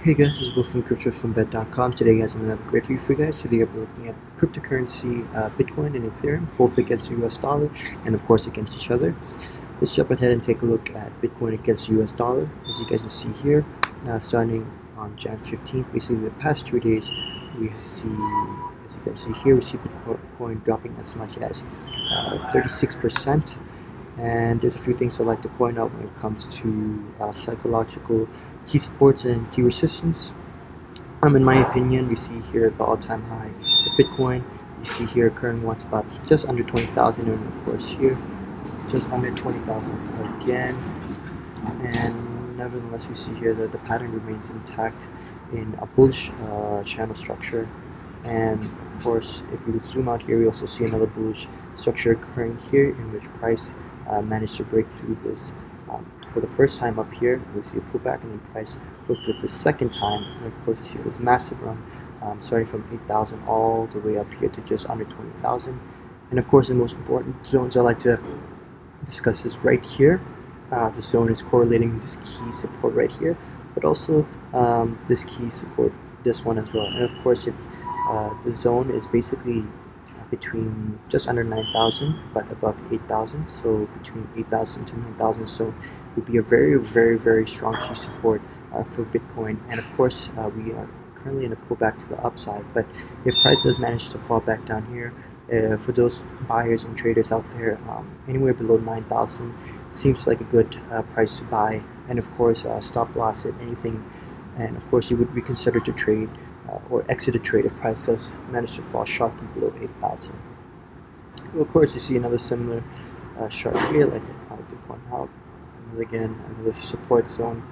Hey guys, this is Will from CryptoFromBet.com. Today guys, I'm going to have a great review for you guys. Today we're looking at cryptocurrency Bitcoin and Ethereum, both against the US dollar and of course against each other. Let's jump ahead and take a look at Bitcoin against the US dollar. As you guys can see here, starting on Jan 15th, basically the past 2 days, we see, as you guys see here, we see Bitcoin dropping as much as 36%. And there's a few things I'd like to point out when it comes to psychological key supports and key resistance. In my opinion, we see here the all-time high for Bitcoin. You see here current one's about just under 20,000, and of course here just under 20,000 again. And nevertheless, we see here that the pattern remains intact in a bullish channel structure. And of course, if we zoom out here, we also see another bullish structure occurring here, in which price managed to break through this for the first time up here. We see a pullback, and then price broke through it the second time. And of course, you see this massive run starting from 8,000 all the way up here to just under 20,000. And of course, the most important zones I like to discuss is right here. The zone is correlating with this key support right here, but also this key support, this one as well. And of course, if the zone is basically between just under 9,000 but above 8,000, so between 8,000 to 9,000 zone would be a very strong key support for Bitcoin. And of course, we are currently in a pullback to the upside, but if price does manage to fall back down here, for those buyers and traders out there, anywhere below 9,000 seems like a good price to buy, and of course stop loss at anything, and of course you would reconsider to trade or exit a trade if price does manage to fall sharply below 8,000. Well, of course, you see another similar chart here, like I like to point out. Another support zone,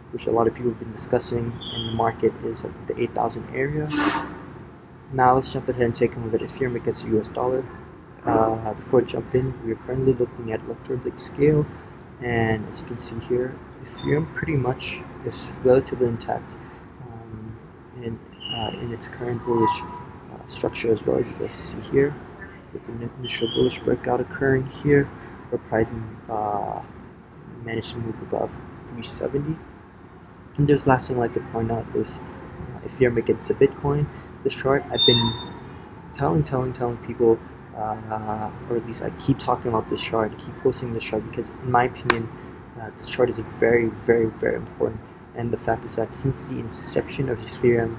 which a lot of people have been discussing in the market, is at the 8,000 area. Now let's jump ahead and take a look at Ethereum against the US dollar. Before I jump in, we are currently looking at a 3-week scale, and as you can see here, Ethereum pretty much is relatively intact in its current bullish structure as well. You guys see here with the initial bullish breakout occurring here, where pricing managed to move above 370. And just last thing I'd like to point out is Ethereum against the Bitcoin. This chart, I've been telling people, or at least I keep talking about this chart, I keep posting this chart, because in my opinion, this chart is very important. And the fact is that since the inception of Ethereum,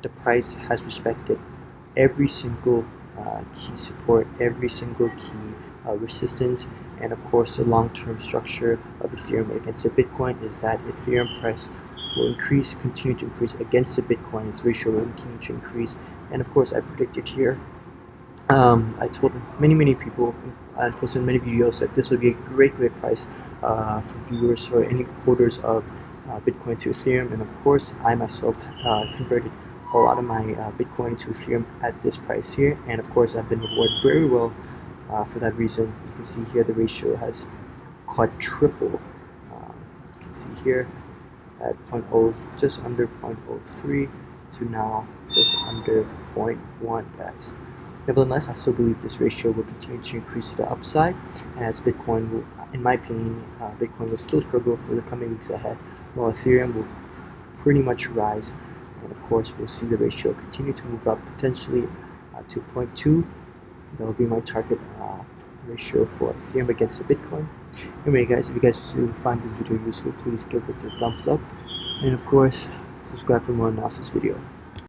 the price has respected every single key support, every single key resistance, and of course the long-term structure of Ethereum against the Bitcoin is that Ethereum price will continue to increase against the Bitcoin. Its ratio will continue to increase, and of course I predicted here. I told many people and posted many videos that this would be a great price for viewers or any holders of Bitcoin to Ethereum, and of course I myself converted a lot of my Bitcoin to Ethereum at this price here, and of course I've been rewarded very well for that reason. You can see here the ratio has quadrupled. You can see here at just under 0.03 to now just under 0.1, guys. Nevertheless, I still believe this ratio will continue to increase to the upside, as Bitcoin will, in my opinion, Bitcoin will still struggle for the coming weeks ahead, while Ethereum will pretty much rise. And of course, we'll see the ratio continue to move up, potentially to 0.2. That will be my target ratio for Ethereum against the Bitcoin. Anyway, guys, if you guys do find this video useful, please give it a thumbs up, and of course, subscribe for more analysis video.